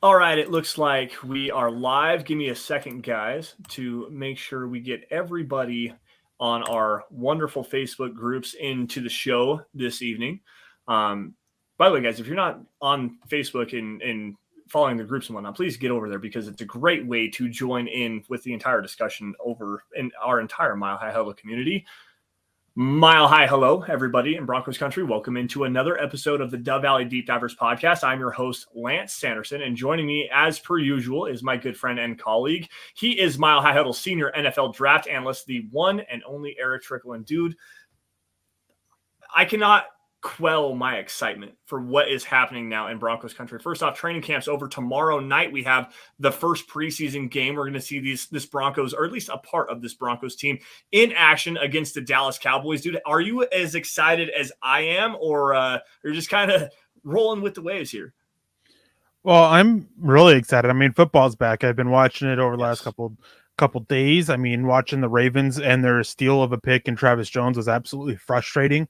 All right, it looks like we are live. Give me a second, guys, to make sure we get everybody on our wonderful Facebook groups into the show this evening. By the way, guys, if you're not on Facebook and following the groups and whatnot, please get over there because it's a great way to join in with the entire discussion over in our entire Mile High Huddle community. Mile High hello, everybody in Broncos country. Welcome into another episode of the Dove Valley Deep Divers podcast. I'm your host, Lance Sanderson, and joining me, as per usual, is my good friend and colleague. He is Mile High Huddle senior NFL draft analyst, the one and only Erick Trickel. And dude, I cannot quell my excitement for what is happening now in Broncos country. First off, training camp's over. Tomorrow night, we have the first preseason game. We're going to see this Broncos, or at least a part of this Broncos team, in action against the Dallas Cowboys. Dude, are you as excited as I am, or you're just kind of rolling with the waves here? Well, I'm really excited. I mean, football's back. I've been watching it over the last couple days. I mean, watching the Ravens and their steal of a pick in Travis Jones was absolutely frustrating.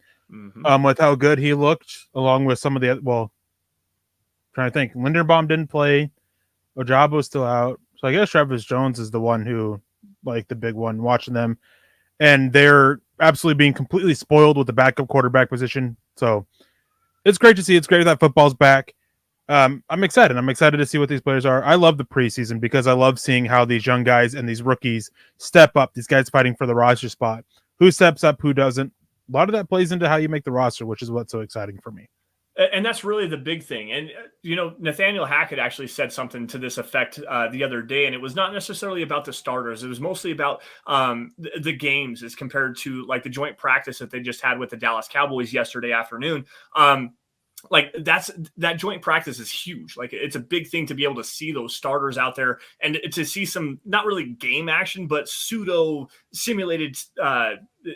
With how good he looked, along with some of the trying to think. Linderbaum didn't play. Ojabo's still out. So I guess Travis Jones is the one who, like, the big one watching them. And they're absolutely being completely spoiled with the backup quarterback position. So it's great to see. It's great that football's back. I'm excited. I'm excited to see what these players are. I love the preseason because I love seeing how these young guys and these rookies step up. These guys fighting for the roster spot. Who steps up, who doesn't. A lot of that plays into how you make the roster, which is what's so exciting for me. And that's really the big thing. And, Nathaniel Hackett actually said something to this effect the other day, and it was not necessarily about the starters. It was mostly about the games as compared to, like, the joint practice that they just had with the Dallas Cowboys yesterday afternoon. That joint practice is huge. Like, it's a big thing to be able to see those starters out there and to see some, not really game action, but pseudo simulated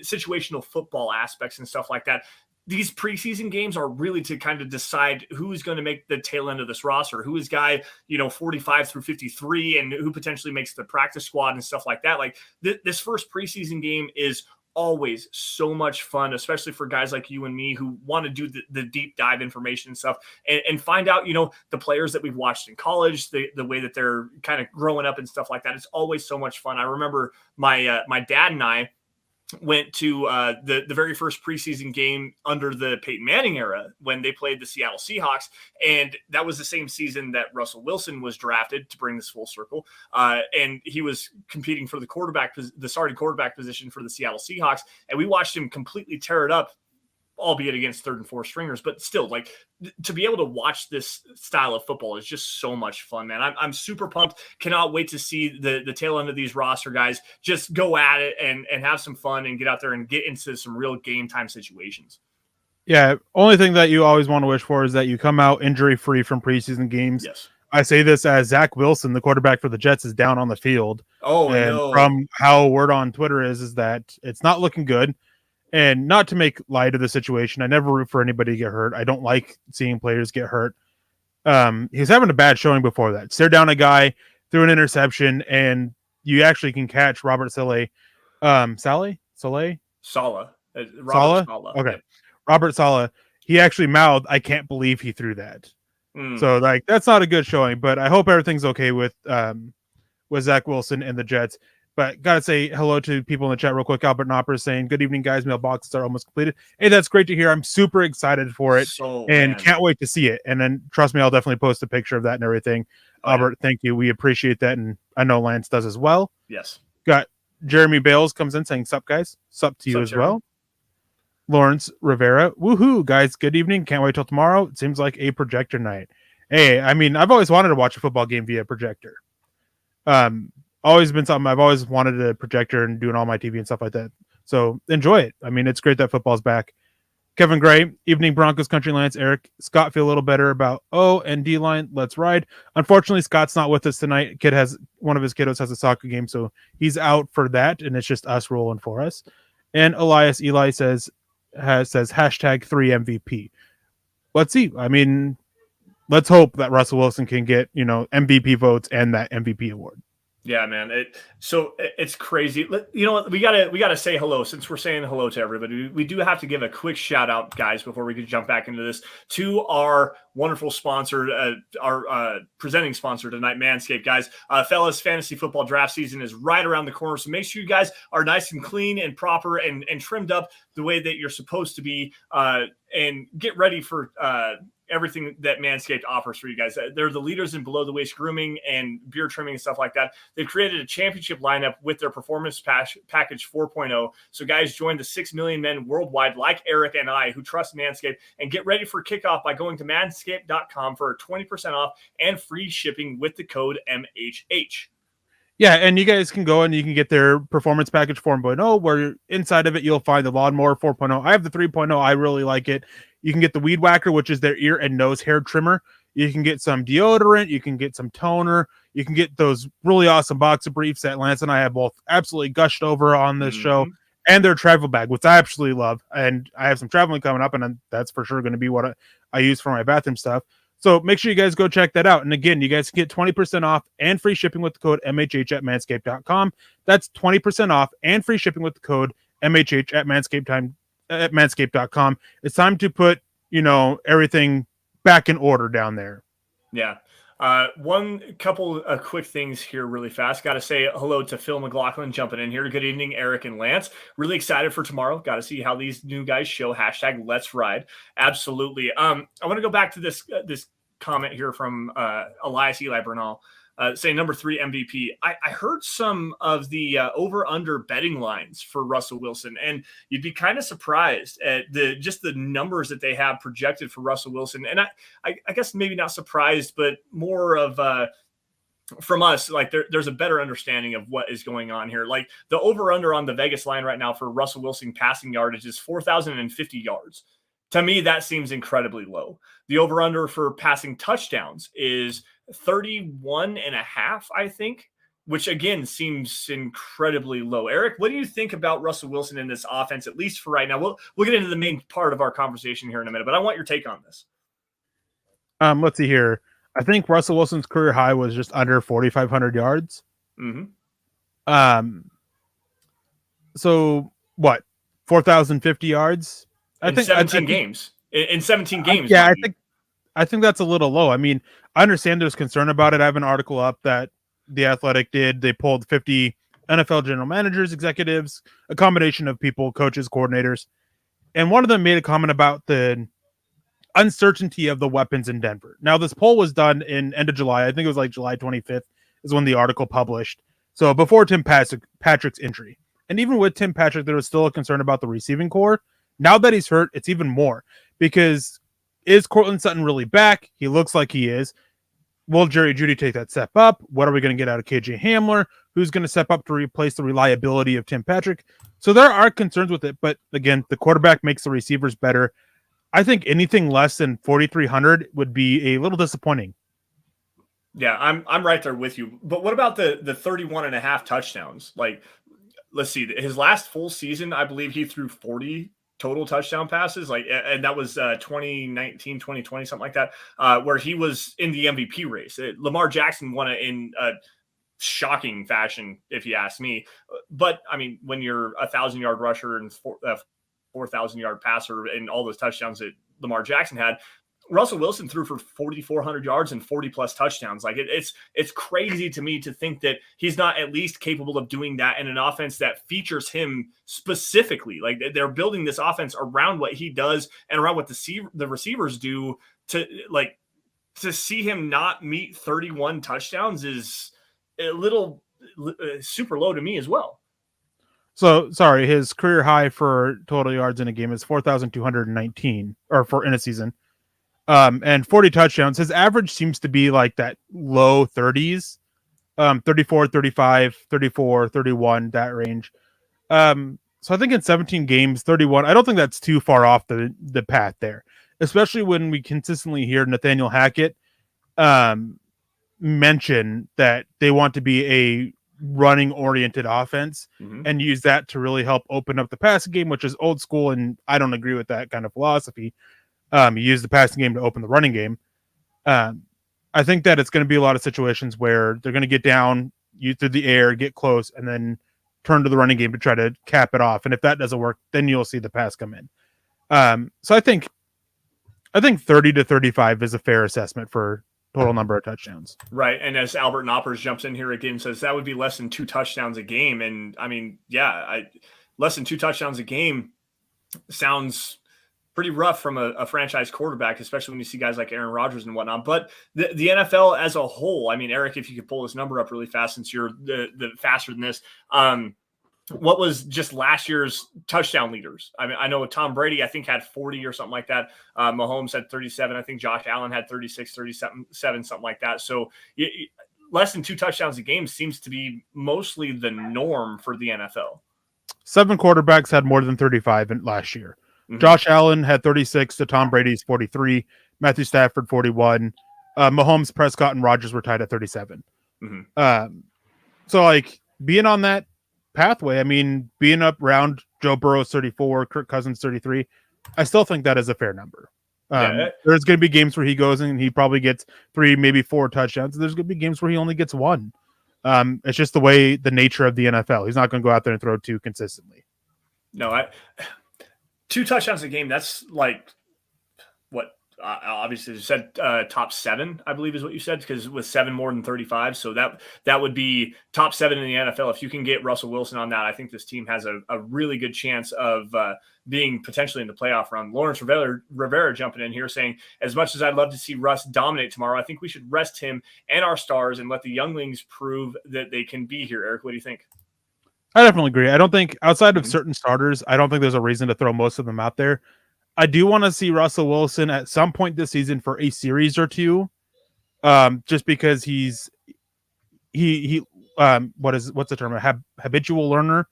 situational football aspects and stuff like that. These preseason games are really to kind of decide who's going to make the tail end of this roster, who is guy, 45 through 53, and who potentially makes the practice squad and stuff like that. Like, this first preseason game is always so much fun, especially for guys like you and me who want to do the deep dive information and stuff and find out, the players that we've watched in college, the way that they're kind of growing up and stuff like that. It's always so much fun. I remember my dad and I went to the very first preseason game under the Peyton Manning era when they played the Seattle Seahawks. And that was the same season that Russell Wilson was drafted, to bring this full circle. And he was competing for the starting quarterback position for the Seattle Seahawks. And we watched him completely tear it up, albeit against third and fourth stringers, but still, like, to be able to watch this style of football is just so much fun, man. I'm super pumped. Cannot wait to see the tail end of these roster guys just go at it and have some fun and get out there and get into some real game time situations. Yeah. Only thing that you always want to wish for is that you come out injury free from preseason games. Yes. I say this as Zach Wilson, the quarterback for the Jets, is down on the field. Oh, and no. From how word on Twitter is that it's not looking good. And not to make light of the situation, I never root for anybody to get hurt. I don't like seeing players get hurt. He was having a bad showing before that. Stare down a guy, threw an interception, and you actually can catch Robert Saleh. Saleh? Saleh. Okay. Yep. Robert Saleh. He actually mouthed, "I can't believe he threw that." So, like, that's not a good showing, but I hope everything's okay with Zach Wilson and the Jets. But gotta say hello to people in the chat real quick. Albert Knopper is saying, "Good evening, guys. Mailboxes are almost completed." Hey, that's great to hear. I'm super excited for it can't wait to see it. And then trust me, I'll definitely post a picture of that and everything. Albert, thank you. We appreciate that. And I know Lance does as well. Yes. Got Jeremy Bales comes in saying, "Sup, guys." Sup to you as well. Lawrence Rivera. Woohoo, guys. Good evening. Can't wait till tomorrow. It seems like a projector night. Hey, I mean, I've always wanted to watch a football game via projector. Always been something I've always wanted a projector and doing all my TV and stuff like that. So enjoy it. I mean, it's great that football's back. Kevin Gray, evening Broncos country, Lance, Erick. Scott, feel a little better about O and D line. Let's ride. Unfortunately, Scott's not with us tonight. One of his kiddos has a soccer game, so he's out for that, and it's just us rolling for us. And Elias Eli says hashtag 3 MVP. Let's see. I mean, let's hope that Russell Wilson can get MVP votes and that MVP award. Yeah, man. It's crazy. You know what? We gotta say hello since we're saying hello to everybody. We do have to give a quick shout out, guys, before we could jump back into this, to our wonderful sponsor, our presenting sponsor tonight, Manscaped, guys. Fellas, fantasy football draft season is right around the corner, so make sure you guys are nice and clean and proper and trimmed up the way that you're supposed to be, and get ready for everything that Manscaped offers for you guys. They're the leaders in below the waist grooming and beard trimming and stuff like that. They've created a championship lineup with their performance package 4.0. So guys, join the 6 million men worldwide like Eric and I who trust Manscaped, and get ready for kickoff by going to manscaped.com for 20% off and free shipping with the code MHH. Yeah, and you guys can go and you can get their performance package 4.0, where inside of it you'll find the lawnmower 4.0. I have the 3.0. I really like it. You can get the weed whacker, which is their ear and nose hair trimmer. You can get some deodorant. You can get some toner. You can get those really awesome boxer briefs that Lance and I have both absolutely gushed over on this show, and their travel bag, which I absolutely love. And I have some traveling coming up, and that's for sure going to be what I use for my bathroom stuff. So make sure you guys go check that out. And again, you guys can get 20% off and free shipping with the code MHH at manscaped.com. That's 20% off and free shipping with the code MHH at manscaped.com. It's time to put, everything back in order down there. Yeah. One couple of quick things here really fast. Got to say hello to Phil McLaughlin jumping in here. Good evening, Eric and Lance. Really excited for tomorrow. Got to see how these new guys show. # Let's Ride. Absolutely. I want to go back to this comment here from Elias Eli Bernal. Saying number 3 MVP. I heard some of the over-under betting lines for Russell Wilson, and you'd be kind of surprised at the numbers that they have projected for Russell Wilson. And I guess maybe not surprised, but more of from us, like there's a better understanding of what is going on here. Like the over-under on the Vegas line right now for Russell Wilson passing yardage is 4,050 yards. To me, that seems incredibly low. The over-under for passing touchdowns is 31.5, I think, which again seems incredibly low. Eric, what do you think about Russell Wilson in this offense, at least for right now? We'll get into the main part of our conversation here in a minute, but I want your take on this. Let's see here. I think Russell Wilson's career high was just under 4,500 yards. So what? 4,050 yards? In 17 games. In 17 games. Yeah, I think that's a little low. I mean, I understand there's concern about it. I have an article up that The Athletic did. They pulled 50 NFL general managers, executives, a combination of people, coaches, coordinators. And one of them made a comment about the uncertainty of the weapons in Denver. Now, this poll was done in end of July. I think it was like July 25th is when the article published. So before Tim Patrick's injury. And even with Tim Patrick, there was still a concern about the receiving core. Now that he's hurt, it's even more. Because is Courtland Sutton really back? He looks like he is. Will Jerry Jeudy take that step up? What are we going to get out of KJ Hamler? Who's going to step up to replace the reliability of Tim Patrick? So there are concerns with it. But again, the quarterback makes the receivers better. I think anything less than 4,300 would be a little disappointing. Yeah, I'm right there with you. But what about the 31.5 touchdowns? Like, let's see. His last full season, I believe he threw 40 total touchdown passes. And that was 2019, 2020, something like that, where he was in the MVP race. Lamar Jackson won it in a shocking fashion, if you ask me. But I mean, when you're 1,000-yard rusher and 4,000-yard passer and all those touchdowns that Lamar Jackson had, Russell Wilson threw for 4,400 yards and 40-plus touchdowns. Like it's crazy to me to think that he's not at least capable of doing that in an offense that features him specifically. Like they're building this offense around what he does and around what the receivers do. To see him not meet 31 touchdowns is a little super low to me as well. So sorry, his career high for total yards in a game is 4,219, or in a season. And 40 touchdowns. His average seems to be like that low 30s, 34, 35, 34, 31, that range. So I think in 17 games, 31, I don't think that's too far off the path there, especially when we consistently hear Nathaniel Hackett mention that they want to be a running oriented offense and use that to really help open up the passing game, which is old school. And I don't agree with that kind of philosophy. You use the passing game to open the running game. I think that it's going to be a lot of situations where they're going to get down, you through the air, get close, and then turn to the running game to try to cap it off. And if that doesn't work, then you'll see the pass come in. So I think 30 to 35 is a fair assessment for total number of touchdowns. Right. And as Albert Knoppers jumps in here again, says that would be less than 2 touchdowns a game. And I mean, less than 2 touchdowns a game sounds pretty rough from a franchise quarterback, especially when you see guys like Aaron Rodgers and whatnot. But the NFL as a whole, I mean, Eric, if you could pull this number up really fast, since you're the faster than this, what was just last year's touchdown leaders? I mean, I know Tom Brady, I think, had 40 or something like that. Mahomes had 37. I think Josh Allen had 36, 37, something like that. So less than 2 touchdowns a game seems to be mostly the norm for the NFL. 7 quarterbacks had more than 35 last year. Mm-hmm. Josh Allen had 36 to Tom Brady's 43. Matthew Stafford 41. Mahomes, Prescott, and Rodgers were tied at 37. Mm-hmm. So like being on that pathway, I mean, being up around Joe Burrow's 34, Kirk Cousins 33, I still think that is a fair number. There's going to be games where he goes and he probably gets 3, maybe 4 touchdowns. There's going to be games where he only gets 1. It's just the nature of the NFL. He's not going to go out there and throw 2 consistently. No, 2 touchdowns a game. That's like what obviously you said top 7, I believe is what you said, because with 7 more than 35. So that would be top 7 in the NFL. If you can get Russell Wilson on that, I think this team has a really good chance of being potentially in the playoff run. Lawrence Rivera jumping in here saying, as much as I'd love to see Russ dominate tomorrow, I think we should rest him and our stars and let the younglings prove that they can be here. Eric, what do you think? I definitely agree. I don't think outside of certain starters, I don't think there's a reason to throw most of them out there. I do want to see Russell Wilson at some point this season for a series or 2, just because he's what's the term? A habitual learner,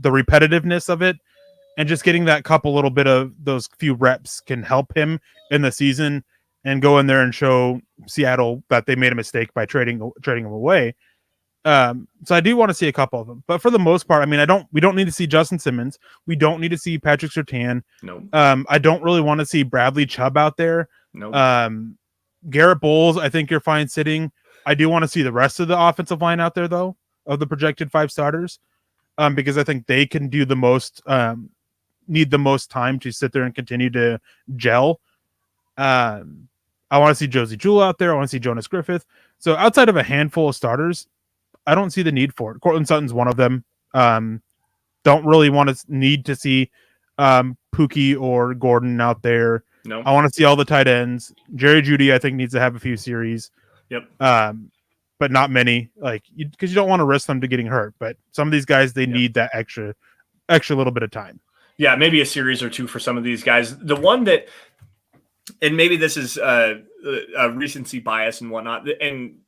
the repetitiveness of it, and just getting that little bit of those few reps can help him in the season and go in there and show Seattle that they made a mistake by trading him away. So I do want to see a couple of them, but for the most part, I mean, we don't need to see Justin Simmons. We don't need to see Patrick Surtain. No. I don't really want to see Bradley Chubb out there. No. Garrett Bowles, I think you're fine sitting. I do want to see the rest of the offensive line out there though, of the projected 5 starters, because I think they can do the most, need the most time to sit there and continue to gel. I want to see Josie Jewell out there. I want to see Jonas Griffith. So outside of a handful of starters, I don't see the need for it. Cortland Sutton's one of them. Don't really need to see Pookie or Gordon out there. No. I want to see all the tight ends. Jerry Jeudy, I think, needs to have a few series. Yep. But not many, because you don't want to risk them to getting hurt. But some of these guys, they need that extra little bit of time. Yeah, maybe a series or 2 for some of these guys. The one that, and maybe this is a recency bias and whatnot, and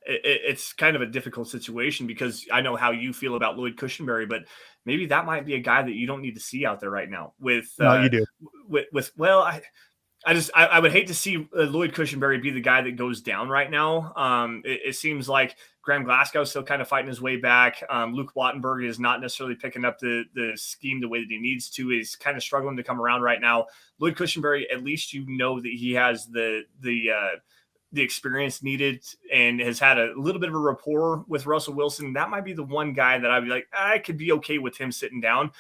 it's kind of a difficult situation because I know how you feel about Lloyd Cushenberry, but maybe that might be a guy that you don't need to see out there right now. No, you do. I would hate to see Lloyd Cushenberry be the guy that goes down right now. It seems like Graham Glasgow is still kind of fighting his way back. Luke Wattenberg is not necessarily picking up the scheme the way that he needs to. He's kind of struggling to come around right now. Lloyd Cushenberry, at least you know that he has the experience needed and has had a little bit of a rapport with Russell Wilson. That might be the one guy that I'd be like, I could be okay with him sitting down.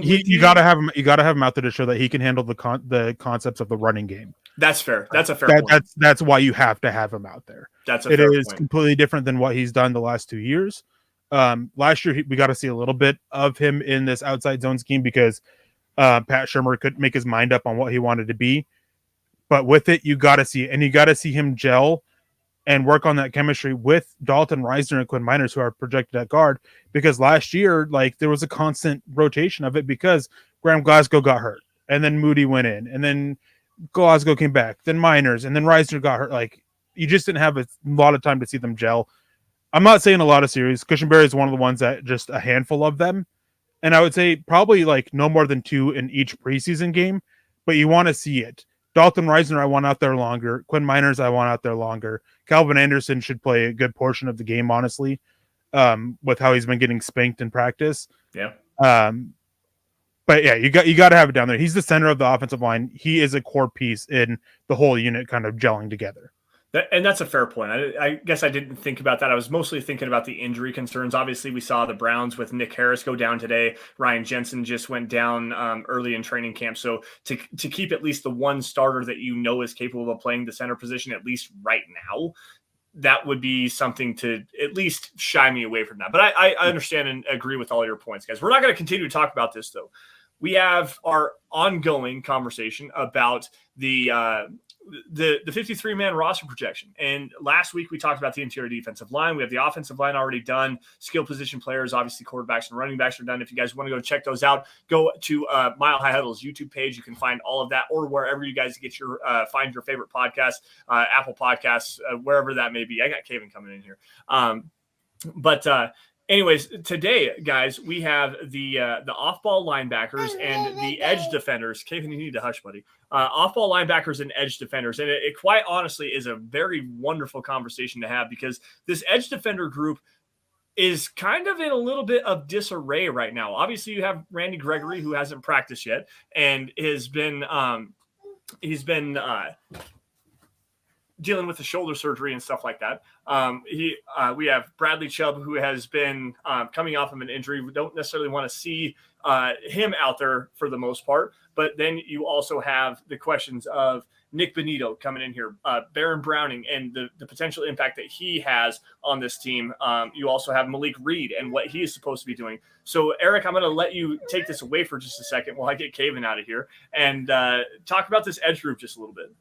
You got to have him. You got to have him out there to show that he can handle the concepts of the running game. That's fair. That's a fair point. That's why you have to have him out there. It is completely different than what he's done the last 2 years. Last year we got to see a little bit of him in this outside zone scheme because Pat Shurmur couldn't make his mind up on what he wanted to be. But with it, you got to see it, and you got to see him gel and work on that chemistry with Dalton Reisner and Quinn Miners, who are projected at guard. Because last year, there was a constant rotation of it because Graham Glasgow got hurt, and then Moody went in, and then Glasgow came back, then Miners, and then Reisner got hurt. You just didn't have a lot of time to see them gel. I'm not saying a lot of series. Cushenberry is one of the ones that just a handful of them, and I would say probably no more than 2 in each preseason game. But you want to see it. Dalton Reisner, I want out there longer. Quinn Miners, I want out there longer. Calvin Anderson should play a good portion of the game, honestly, with how he's been getting spanked in practice. Yeah. But yeah, you got to have it down there. He's the center of the offensive line. He is a core piece in the whole unit kind of gelling together. And that's a fair point. I guess I didn't think about that. I was mostly thinking about the injury concerns. Obviously, we saw the Browns with Nick Harris go down today. Ryan Jensen just went down early in training camp. So to keep at least the one starter that you know is capable of playing the center position, at least right now, that would be something to at least shy me away from that. But I understand and agree with all your points, guys. We're not going to continue to talk about this, though. We have our ongoing conversation about the 53-man roster projection. And last week we talked about the interior defensive line. We have the offensive line already done. Skill position players, obviously quarterbacks and running backs are done. If you guys want to go check those out, go to Mile High Huddle's YouTube page. You can find all of that, or wherever you guys get your find your favorite podcast, Apple Podcasts, wherever that may be. I got Caven coming in here. Anyways, today, guys, we have the off-ball linebackers and the edge defenders. Caven, you need to hush, buddy. Off-ball linebackers and edge defenders. And it quite honestly is a very wonderful conversation to have, because this edge defender group is kind of in a little bit of disarray right now. Obviously, you have Randy Gregory, who hasn't practiced yet and has been dealing with the shoulder surgery and stuff like that. We have Bradley Chubb, who has been coming off of an injury. We don't necessarily want to see him out there for the most part. But then you also have the questions of Nick Bonitto coming in here, Baron Browning, and the potential impact that he has on this team. You also have Malik Reed and what he is supposed to be doing. So, Eric, I'm going to let you take this away for just a second while I get Caven out of here and talk about this edge group just a little bit.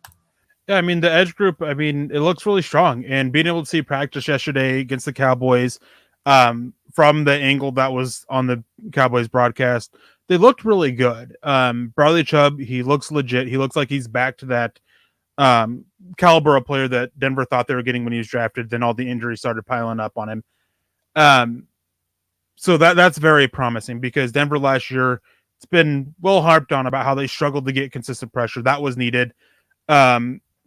Yeah, I mean, the edge group, I mean, it looks really strong. And being able to see practice yesterday against the Cowboys from the angle that was on the Cowboys broadcast, they looked really good. Bradley Chubb, he looks legit. He looks like he's back to that caliber of player that Denver thought they were getting when he was drafted. Then all the injuries started piling up on him. So that's very promising, because Denver last year, it's been well harped on about how they struggled to get consistent pressure. That was needed.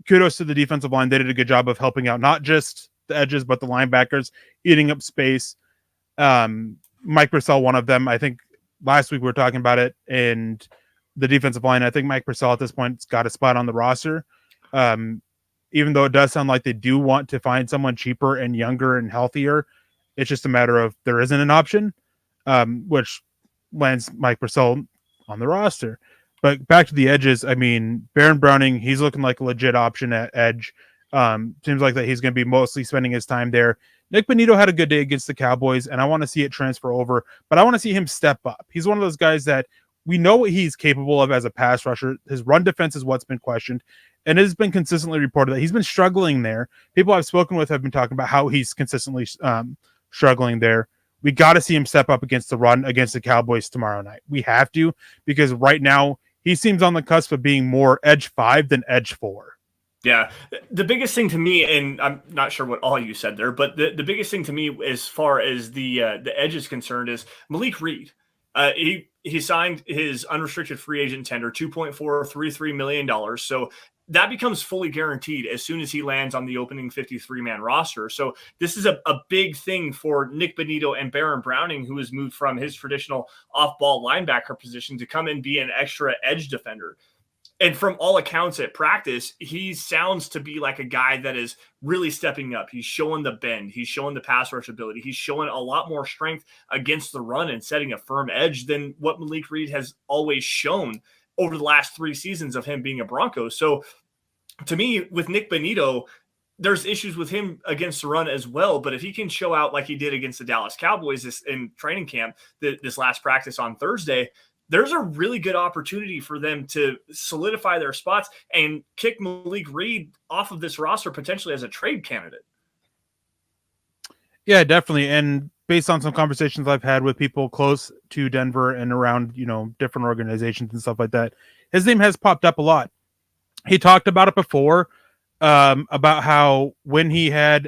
Kudos to the defensive line. They did a good job of helping out not just the edges, but the linebackers, eating up space. Mike Purcell, one of them. I think last week we were talking about it, and the defensive line, I think Mike Purcell at this point has got a spot on the roster. Even though it does sound like they do want to find someone cheaper and younger and healthier, it's just a matter of there isn't an option, which lands Mike Purcell on the roster. But back to the edges, I mean, Baron Browning, he's looking like a legit option at edge. Seems like that he's going to be mostly spending his time there. Nick Bonitto had a good day against the Cowboys, and I want to see it transfer over, but I want to see him step up. He's one of those guys that we know what he's capable of as a pass rusher. His run defense is what's been questioned, and it has been consistently reported that he's been struggling there. People I've spoken with have been talking about how he's consistently struggling there. We got to see him step up against the run against the Cowboys tomorrow night. We have to, because right now he seems on the cusp of being more edge 5 than edge 4. Yeah. The biggest thing to me, and I'm not sure what all you said there, but the biggest thing to me as far as the edge is concerned is Malik Reed. He signed his unrestricted free agent tender, $2.433 million. So that becomes fully guaranteed as soon as he lands on the opening 53-man roster. So this is a big thing for Nick Bonitto and Baron Browning, who has moved from his traditional off-ball linebacker position to come and be an extra edge defender. And from all accounts at practice, he sounds to be like a guy that is really stepping up. He's showing the bend. He's showing the pass rush ability. He's showing a lot more strength against the run and setting a firm edge than what Malik Reed has always shown over the last 3 seasons of him being a Bronco. So to me, with Nick Bonitto, there's issues with him against the run as well. But if he can show out like he did against the Dallas Cowboys in training camp, this last practice on Thursday, there's a really good opportunity for them to solidify their spots and kick Malik Reed off of this roster potentially as a trade candidate. Yeah, definitely. And based on some conversations I've had with people close to Denver and around, different organizations and stuff like that, his name has popped up a lot. He talked about it before, about how when he had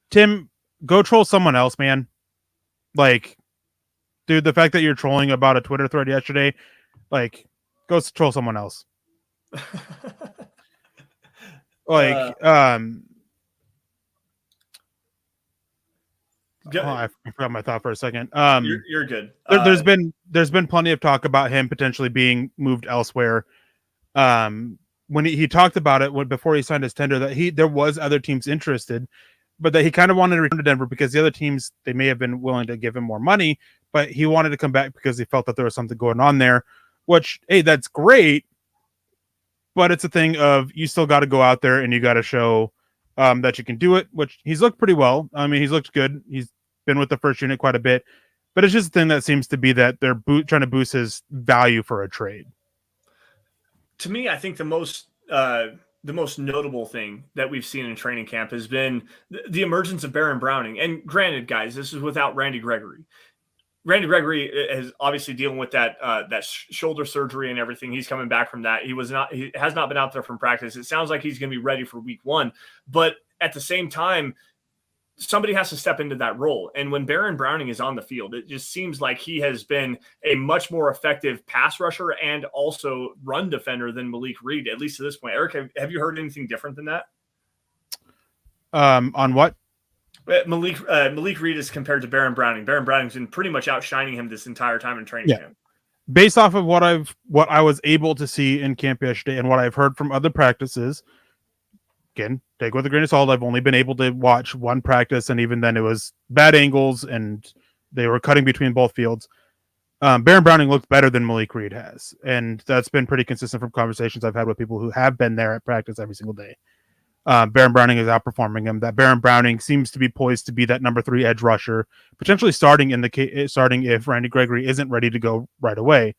Tim, go troll someone else, man. Like, dude, the fact that you're trolling about a Twitter thread yesterday, like, go troll someone else. I forgot my thought for a second. You're good. There's been plenty of talk about him potentially being moved elsewhere. when he talked about it before he signed his tender, that there was other teams interested, but that he kind of wanted to return to Denver because the other teams, they may have been willing to give him more money, but he wanted to come back because he felt that there was something going on there, which, hey, that's great. But it's a thing of you still got to go out there and you got to show that you can do it, which he's looked pretty well. I mean, he's looked good. He's been with the first unit quite a bit, but it's just a thing that seems to be that they're trying to boost his value for a trade. To me, I think the most notable thing that we've seen in training camp has been the emergence of Baron Browning. And granted, guys, this is without Randy Gregory. Randy Gregory is obviously dealing with that shoulder surgery and everything. He's coming back from that. He has not been out there from practice. It sounds like he's going to be ready for week 1, but at the same time, somebody has to step into that role. And when Baron Browning is on the field, it just seems like he has been a much more effective pass rusher and also run defender than Malik Reed, at least to this point. Eric, have you heard anything different than that? On what? Malik Reed is compared to Baron Browning. Baron Browning's been pretty much outshining him this entire time in training camp. Based off of what I was able to see in camp yesterday and what I've heard from other practices, again, take with a grain of salt. I've only been able to watch one practice, and even then it was bad angles, and they were cutting between both fields. Baron Browning looked better than Malik Reed has, and that's been pretty consistent from conversations I've had with people who have been there at practice every single day. Baron Browning is outperforming him. That Baron Browning seems to be poised to be that number 3 edge rusher, potentially starting if Randy Gregory isn't ready to go right away.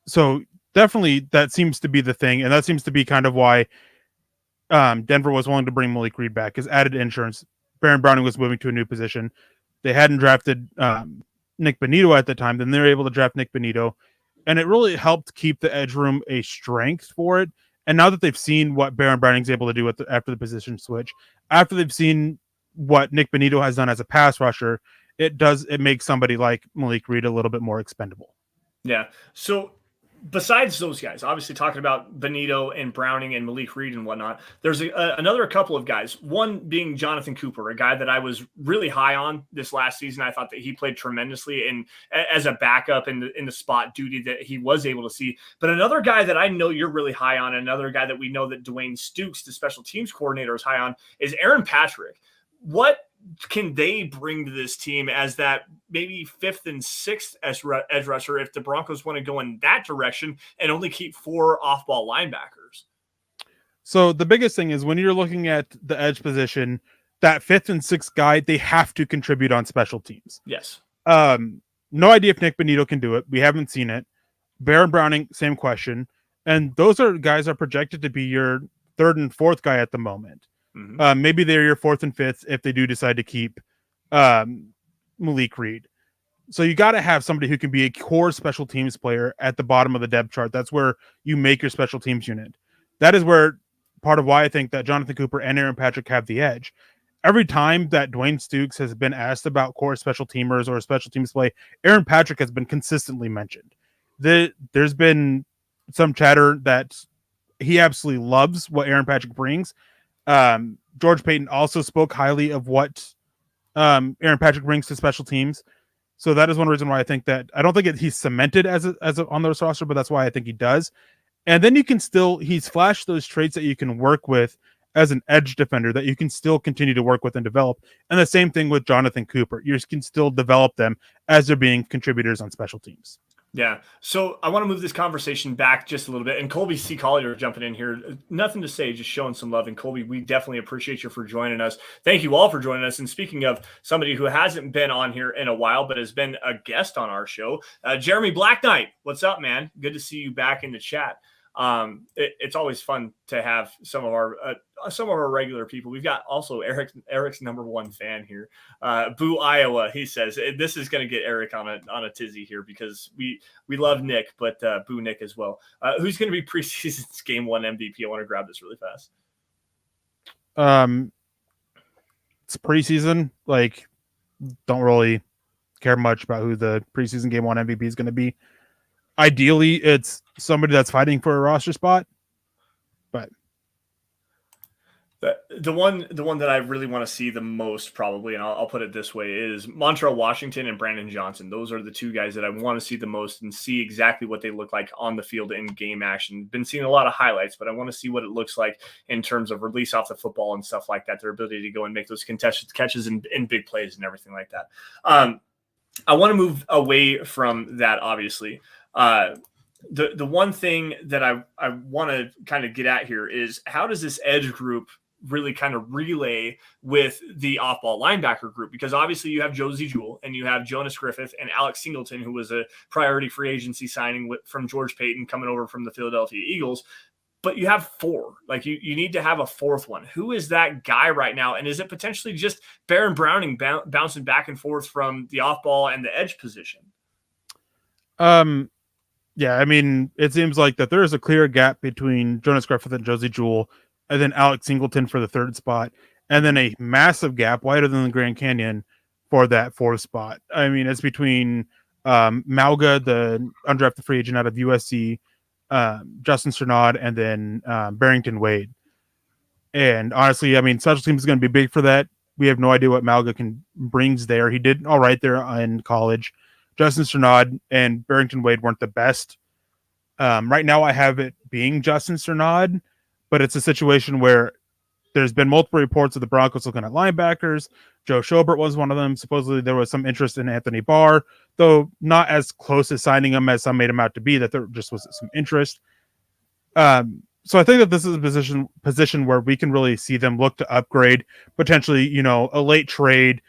So definitely that seems to be the thing, and that seems to be kind of why Denver was willing to bring Malik Reed back, as added insurance. Baron Browning was moving to a new position. They hadn't drafted Nick Bonito at the time. Then they were able to draft Nick Bonito, and it really helped keep the edge room a strength for it. And now that they've seen what Baron Browning's able to do after the position switch, after they've seen what Nick Bonito has done as a pass rusher, it makes somebody like Malik Reed a little bit more expendable. Yeah. So besides those guys, obviously talking about Bonito and Browning and Malik Reed and whatnot, there's another couple of guys, one being Jonathan Cooper, a guy that I was really high on this last season. I thought that he played tremendously and as a backup in the spot duty that he was able to see. But another guy that I know you're really high on, another guy that we know that Dwayne Stukes, the special teams coordinator, is high on, is Aaron Patrick. What can they bring to this team as that maybe 5th and 6th edge rusher if the Broncos want to go in that direction and only keep 4 off-ball linebackers? So the biggest thing is when you're looking at the edge position, that 5th and 6th guy, they have to contribute on special teams. Yes. No idea if Nick Bonito can do it. We haven't seen it. Baron Browning, same question. And those guys are projected to be your 3rd and 4th guy at the moment. Mm-hmm. Maybe they're your 4th and 5th if they do decide to keep Malik Reed. So you got to have somebody who can be a core special teams player at the bottom of the depth chart. That's where you make your special teams unit. That is where part of why I think that Jonathan Cooper and Aaron Patrick have the edge. Every time that Dwayne Stukes has been asked about core special teamers or special teams play, Aaron Patrick has been consistently mentioned. There's been some chatter that he absolutely loves what Aaron Patrick brings. George Payton also spoke highly of what Aaron Patrick brings to special teams. So that is one reason why I think that I don't think he's cemented as on this roster, but that's why I think he does. And then he's flashed those traits that you can work with as an edge defender that you can still continue to work with and develop. And the same thing with Jonathan Cooper. You can still develop them as they're being contributors on special teams. Yeah. So I want to move this conversation back just a little bit. And Colby C. Collier jumping in here. Nothing to say, just showing some love. And Colby, we definitely appreciate you for joining us. Thank you all for joining us. And speaking of somebody who hasn't been on here in a while, but has been a guest on our show, Jeremy Black Knight. What's up, man? Good to see you back in the chat. It's always fun to have some of our regular people. We've got also Eric's number 1 fan here, Boo Iowa. He says this is going to get Eric on a tizzy here because we love Nick, but Boo Nick as well. Who's going to be preseason's game 1 MVP? I want to grab this really fast. It's preseason. Like, don't really care much about who the preseason game 1 MVP is going to be. Ideally, it's somebody that's fighting for a roster spot, but The one that I really want to see the most, probably, and I'll put it this way, is Montreal Washington and Brandon Johnson. Those are the two guys that I want to see the most and see exactly what they look like on the field in game action. Been seeing a lot of highlights, but I want to see what it looks like in terms of release off the football and stuff like that. Their ability to go and make those contested catches in big plays and everything like that. I want to move away from that, obviously. The one thing that I want to kind of get at here is, how does this edge group really kind of relay with the off-ball linebacker group? Because obviously you have Josie Jewell and you have Jonas Griffith and Alex Singleton, who was a priority free agency signing from George Payton coming over from the Philadelphia Eagles. But you have four. Like, you need to have a fourth one. Who is that guy right now? And is it potentially just Baron Browning bouncing back and forth from the off-ball and the edge position? Yeah, I mean, it seems like that there is a clear gap between Jonas Griffith and Josie Jewell, and then Alex Singleton for the third spot, and then a massive gap wider than the Grand Canyon for that fourth spot. I mean, it's between Malga, the undrafted free agent out of USC, Justin Strnad, and then Barrington Wade. And honestly, I mean, special teams is going to be big for that. We have no idea what Malga brings there. He did all right there in college. Justin Strnad and Barrington Wade weren't the best. Right now, I have it being Justin Strnad, but it's a situation where there's been multiple reports of the Broncos looking at linebackers. Joe Schobert was one of them. Supposedly, there was some interest in Anthony Barr, though not as close as signing him as some made him out to be, that there just was some interest. So I think that this is a position where we can really see them look to upgrade, potentially, a late trade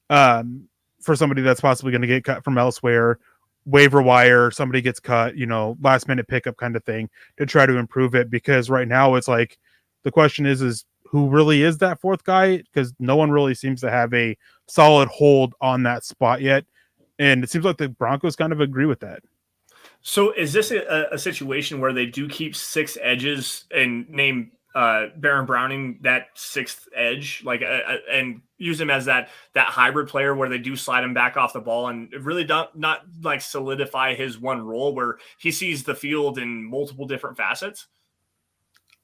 for somebody that's possibly going to get cut from elsewhere, waiver wire, somebody gets cut, last minute pickup kind of thing to try to improve it. Because right now it's like, the question is who really is that fourth guy? Because no one really seems to have a solid hold on that spot yet. And it seems like the Broncos kind of agree with that. So is this a situation where they do keep six edges and name Baron Browning that sixth edge, and use him as that hybrid player where they do slide him back off the ball and really not like solidify his one role where he sees the field in multiple different facets?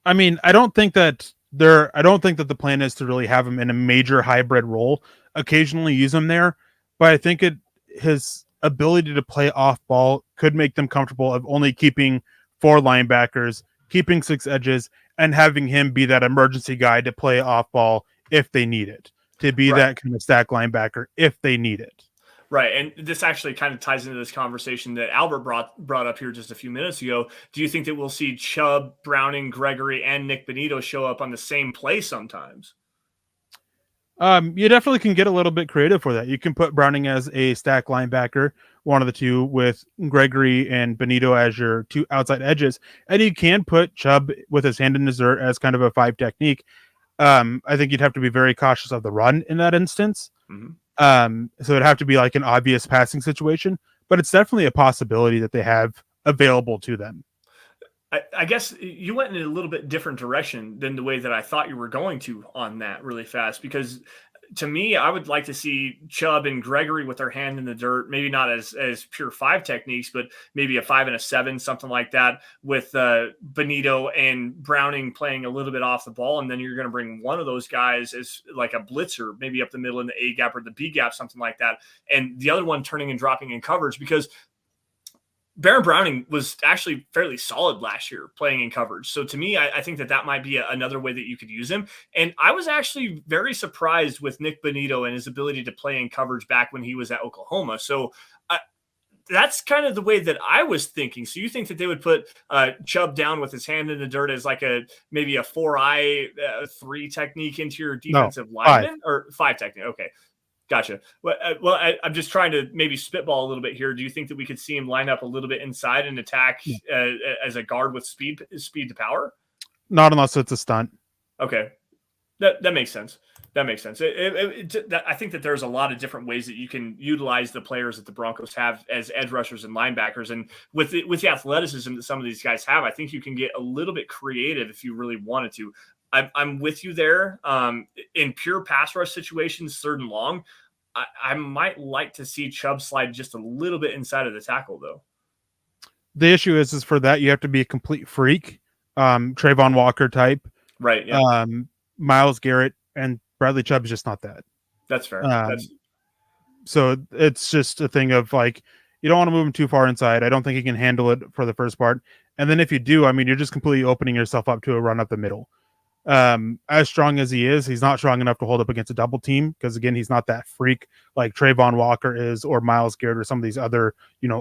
I mean, I don't think that the plan is to really have him in a major hybrid role. Occasionally use him there, but I think his ability to play off ball could make them comfortable of only keeping four linebackers, keeping six edges, and having him be that emergency guy to play off ball if they need it, to be that kind of stack linebacker if they need it. Right. And this actually kind of ties into this conversation that Albert brought up here just a few minutes ago. Do you think that we'll see Chubb, Browning, Gregory, and Nick Bonito show up on the same play sometimes? You definitely can get a little bit creative for that. You can put Browning as a stack linebacker, one of the two, with Gregory and Bonito as your two outside edges. And you can put Chubb with his hand in his dirt as kind of a five technique. I think you'd have to be very cautious of the run in that instance. Mm-hmm. So it'd have to be like an obvious passing situation, but it's definitely a possibility that they have available to them. I guess you went in a little bit different direction than the way that I thought you were going to on that really fast, because to me, I would like to see Chubb and Gregory with their hand in the dirt, maybe not as pure five techniques, but maybe a 5 and a 7, something like that, with Bonito and Browning playing a little bit off the ball. And then you're going to bring one of those guys as like a blitzer, maybe up the middle in the A gap or the B gap, something like that. And the other one turning and dropping in coverage, because Baron Browning was actually fairly solid last year playing in coverage. So to me, I think that might be another way that you could use him. And I was actually very surprised with Nick Bonito and his ability to play in coverage back when he was at Oklahoma. So that's kind of the way that I was thinking. So you think that they would put Chubb down with his hand in the dirt as like maybe a 4-eye 3 technique into your defensive lineman, or 5 technique? Okay. Gotcha. Well, I'm just trying to maybe spitball a little bit here. Do you think that we could see him line up a little bit inside and attack as a guard with speed to power? Not unless it's a stunt. Okay. That makes sense. That makes sense. I think that there's a lot of different ways that you can utilize the players that the Broncos have as edge rushers and linebackers. And with the athleticism that some of these guys have, I think you can get a little bit creative if you really wanted to. I'm with you there. In pure pass rush situations, third and long, I might like to see Chubb slide just a little bit inside of the tackle, though. The issue is for that, you have to be a complete freak, Trayvon Walker type. Right, yeah. Myles Garrett and Bradley Chubb is just not that. That's fair. So it's just a thing of like, you don't want to move him too far inside. I don't think he can handle it for the first part. And then if you do, I mean, you're just completely opening yourself up to a run up the middle. As strong as he is, he's not strong enough to hold up against a double team because, again, he's not that freak like Trayvon Walker is or Myles Garrett or some of these other,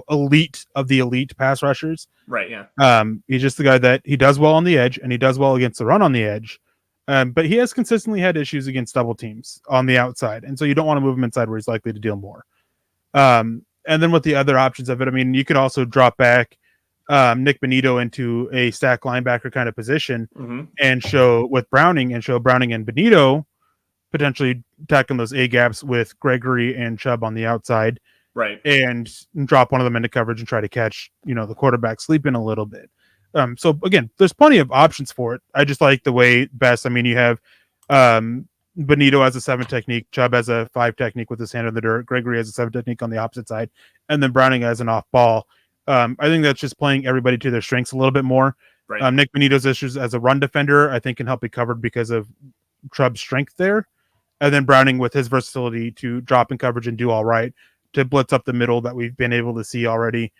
elite of the elite pass rushers. Right, yeah. He's just the guy that he does well on the edge and he does well against the run on the edge. But he has consistently had issues against double teams on the outside. And so you don't want to move him inside where he's likely to deal more. And then with the other options of it, I mean, you could also drop back Nick Bonito into a stack linebacker kind of position and show Browning and Bonito potentially attacking those A gaps with Gregory and Chubb on the outside. Right. And drop one of them into coverage and try to catch, the quarterback sleeping a little bit. So again, there's plenty of options for it. I just like the way best. I mean, you have Bonito as a 7 technique, Chubb as a 5 technique with his hand in the dirt, Gregory as a 7 technique on the opposite side, and then Browning as an off ball. I think that's just playing everybody to their strengths a little bit more. Right. Nick Bonito's issues as a run defender, I think, can help be covered because of Chubb's strength there. And then Browning with his versatility to drop in coverage and do all right, to blitz up the middle that we've been able to see already.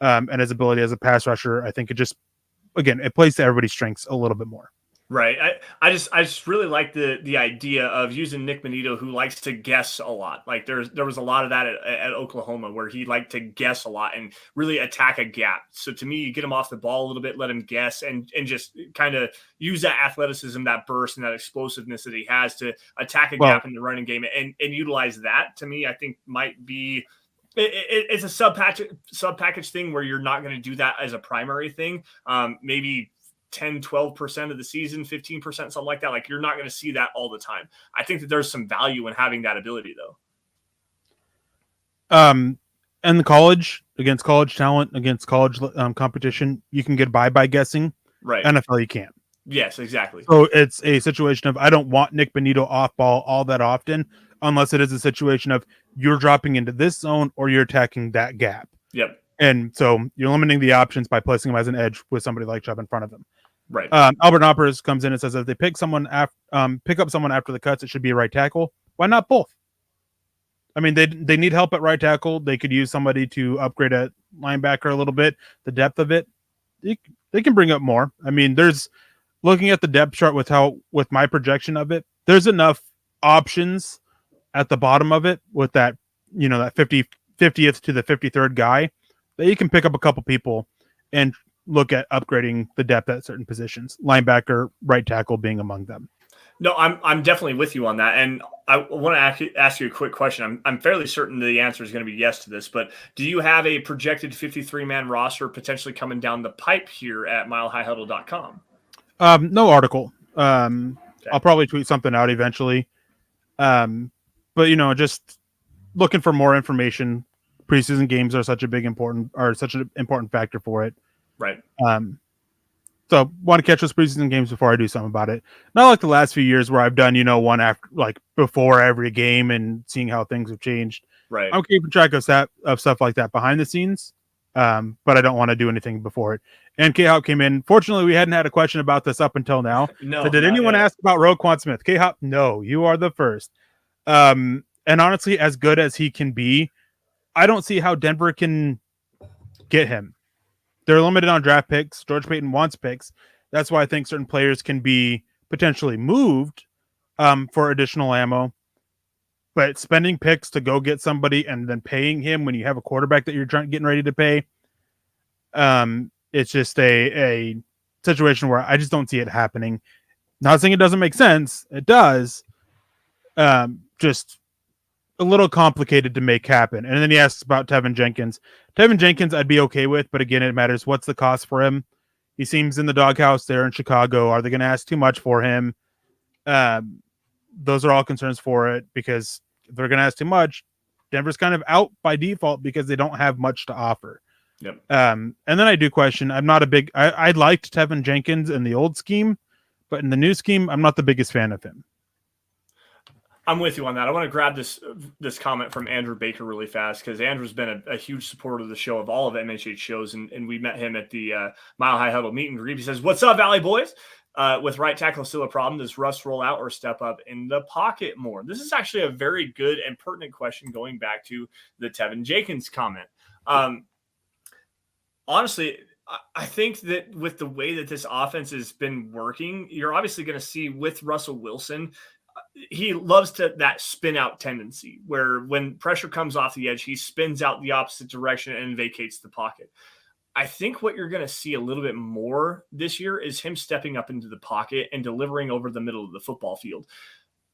And his ability as a pass rusher, I think it plays to everybody's strengths a little bit more. Right. I just really like the idea of using Nick Bonito, who likes to guess a lot. Like there was a lot of that at Oklahoma where he liked to guess a lot and really attack a gap. So to me, you get him off the ball a little bit, let him guess and just kind of use that athleticism, that burst and that explosiveness that he has to attack a gap in the running game and utilize that. To me, I think might be it's a sub package thing where you're not going to do that as a primary thing. Maybe 10, 12% of the season, 15%, something like that. Like you're not going to see that all the time. I think that there's some value in having that ability though. And the college, against college talent, against college competition, you can get by guessing. Right. NFL, you can't. Yes, exactly. So it's a situation of, I don't want Nick Bonito off ball all that often, unless it is a situation of you're dropping into this zone or you're attacking that gap. Yep. And so you're limiting the options by placing him as an edge with somebody like Chubb in front of him. Right. Albert Knoppers comes in and says if they pick up someone after the cuts, it should be a right tackle. Why not both? I mean, they need help at right tackle. They could use somebody to upgrade at linebacker a little bit. The depth of it, they can bring up more. I mean, there's looking at the depth chart with my projection of it, there's enough options at the bottom of it with that, that 50th to the 53rd guy that you can pick up a couple people and look at upgrading the depth at certain positions, linebacker, right tackle being among them. No, I'm definitely with you on that. And I want to ask you a quick question. I'm fairly certain the answer is going to be yes to this, but do you have a projected 53-man roster potentially coming down the pipe here at milehighhuddle.com? No article. Okay. I'll probably tweet something out eventually. But just looking for more information. Preseason games are such an important factor for it. Right. So want to catch those preseason games before I do something about it. Not like the last few years where I've done, one after, like before every game and seeing how things have changed. Right. I'm keeping track of stuff like that behind the scenes. But I don't want to do anything before it. And K-Hop came in. Fortunately, we hadn't had a question about this up until now. No. So did anyone ask about Roquan Smith? K-Hop, no, you are the first. And honestly, as good as he can be, I don't see how Denver can get him. They're limited on draft picks. George Payton wants picks. That's why I think certain players can be potentially moved for additional ammo. But spending picks to go get somebody and then paying him when you have a quarterback that you're getting ready to pay, it's just a situation where I just don't see it happening. Not saying it doesn't make sense. It does. Just a little complicated to make happen. And then he asks about Tevin Jenkins. Tevin Jenkins, I'd be okay with, but again, it matters. What's the cost for him? He seems in the doghouse there in Chicago. Are they going to ask too much for him? Those are all concerns for it because if they're going to ask too much, Denver's kind of out by default because they don't have much to offer. Yep. And then I do question, I liked Tevin Jenkins in the old scheme, but in the new scheme, I'm not the biggest fan of him. I'm with you on that. I want to grab this comment from Andrew Baker really fast because Andrew's been a huge supporter of the show, of all of MHH shows, and we met him at the Mile High Huddle meet and greet. He says, "What's up, Valley Boys? With right tackle still a problem, does Russ roll out or step up in the pocket more? This is actually a very good and pertinent question going back to the Tevin Jenkins comment. Honestly, I think that with the way that this offense has been working, you're obviously going to see with Russell Wilson, he loves that spin out tendency where when pressure comes off the edge, he spins out the opposite direction and vacates the pocket. I think what you're going to see a little bit more this year is him stepping up into the pocket and delivering over the middle of the football field.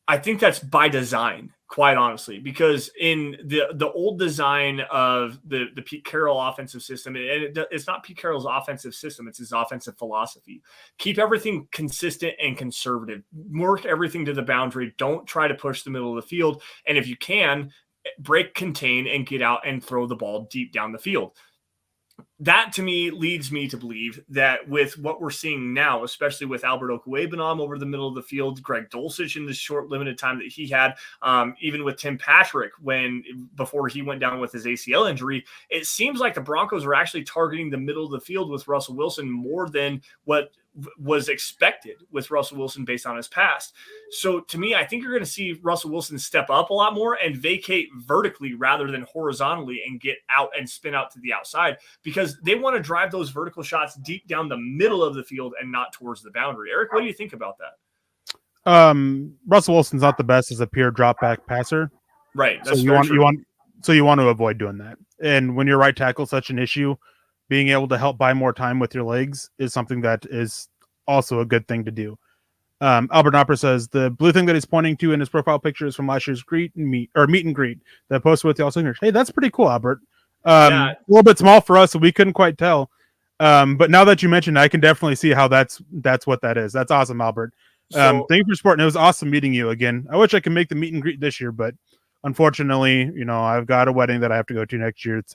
I think that's by design, quite honestly, because in the old design of the Pete Carroll offensive system, it's not Pete Carroll's offensive system, it's his offensive philosophy. Keep everything consistent and conservative. Work everything to the boundary. Don't try to push the middle of the field. And if you can, break, contain, and get out and throw the ball deep down the field. That to me leads me to believe that with what we're seeing now, especially with Albert Okwuegbunam over the middle of the field, Greg Dulcich in the short limited time that he had, even with Tim Patrick before he went down with his ACL injury, it seems like the Broncos are actually targeting the middle of the field with Russell Wilson more than what was expected with Russell Wilson based on his past. So to me, I think you're going to see Russell Wilson step up a lot more and vacate vertically rather than horizontally and get out and spin out to the outside because they want to drive those vertical shots deep down the middle of the field and not towards the boundary. Eric, what do you think about that? Russell Wilson's not the best as a pure drop back passer. Right. So you want to avoid doing that. And when your right tackle such an issue, being able to help buy more time with your legs is something that is also a good thing to do. Albert Knopper says the blue thing that he's pointing to in his profile picture is from last year's meet and greet that posted with the All Singers. Hey, that's pretty cool, Albert. A little bit small for us, so we couldn't quite tell. But now that you mentioned it, I can definitely see how that's what that is. That's awesome, Albert. Thank you for supporting. It was awesome meeting you again. I wish I could make the meet and greet this year, but unfortunately, I've got a wedding that I have to go to next year. It's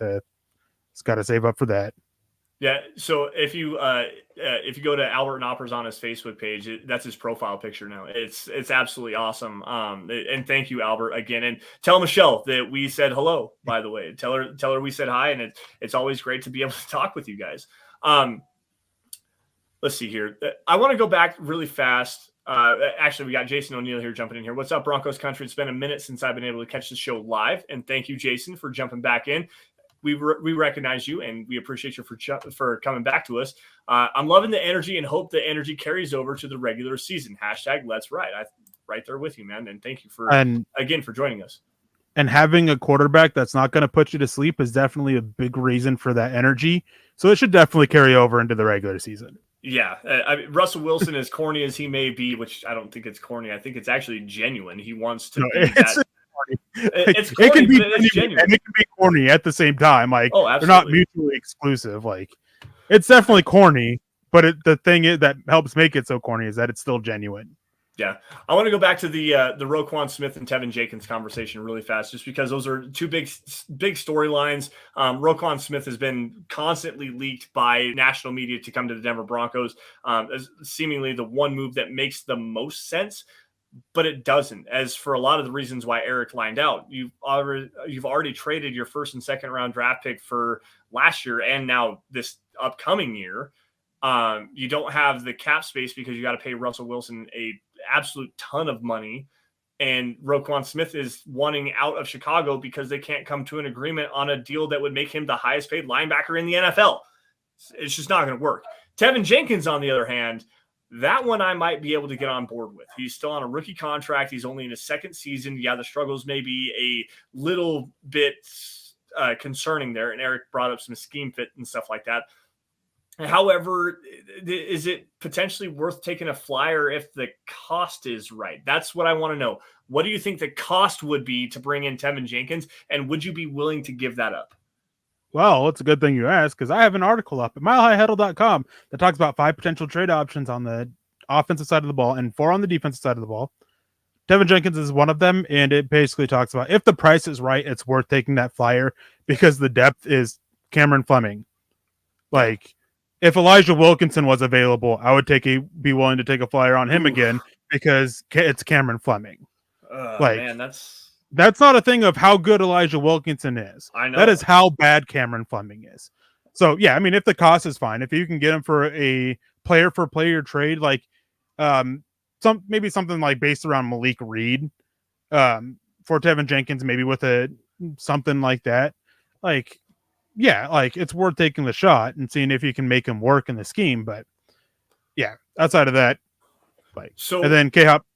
got to save up for that. Yeah, so if you go to Albert Knopper's on his Facebook page, that's his profile picture now. It's absolutely awesome. And thank you, Albert, again. And tell Michelle that we said hello, by the way. Tell her we said hi, and it's always great to be able to talk with you guys. Let's see here. I want to go back really fast. Actually, we got Jason O'Neill here jumping in here. What's up, Broncos country? It's been a minute since I've been able to catch the show live, and thank you, Jason, for jumping back in. We recognize you and we appreciate you for coming back to us. I'm loving the energy and hope the energy carries over to the regular season. #Let's ride. I'm right there with you, man. And thank you for joining us. And having a quarterback that's not going to put you to sleep is definitely a big reason for that energy. So it should definitely carry over into the regular season. Yeah. Russell Wilson, as corny as he may be, which I don't think it's corny. I think it's actually genuine. He wants to be that. It's corny, it's genuine. And it can be corny at the same time. Like, absolutely. They're not mutually exclusive. Like, it's definitely corny, but the thing that helps make it so corny is that it's still genuine. Yeah, I want to go back to the Roquan Smith and Tevin Jenkins conversation really fast, just because those are two big storylines. Roquan Smith has been constantly leaked by national media to come to the Denver Broncos, as seemingly the one move that makes the most sense. But it doesn't, as for a lot of the reasons why Erick lined out. You've already traded your first and second round draft pick for last year and now this upcoming year. You don't have the cap space because you got to pay Russell Wilson a absolute ton of money. And Roquan Smith is wanting out of Chicago because they can't come to an agreement on a deal that would make him the highest paid linebacker in the NFL. It's just not going to work. Tevin Jenkins, on the other hand, that one I might be able to get on board with. He's still on a rookie contract. He's only in his second season. Yeah, the struggles may be a little bit concerning there. And Erick brought up some scheme fit and stuff like that. However, is it potentially worth taking a flyer if the cost is right? That's what I want to know. What do you think the cost would be to bring in Tevin Jenkins? And would you be willing to give that up? Well, it's a good thing you asked because I have an article up at milehighhuddle.com that talks about 5 potential trade options on the offensive side of the ball and 4 on the defensive side of the ball. Tevin Jenkins is one of them, and it basically talks about if the price is right, it's worth taking that flyer because the depth is Cameron Fleming. Like, if Elijah Wilkinson was available, I would be willing to take a flyer on him again because it's Cameron Fleming. Man, that's not a thing of how good Elijah Wilkinson is. I know. That is how bad Cameron Fleming is. So, yeah, I mean, if the cost is fine, if you can get him for a player-for-player trade, like, Maybe something like based around Malik Reed, for Tevin Jenkins, maybe with something like that. Like, yeah, like it's worth taking the shot and seeing if you can make him work in the scheme. But yeah, outside of that, like, and then K-Hop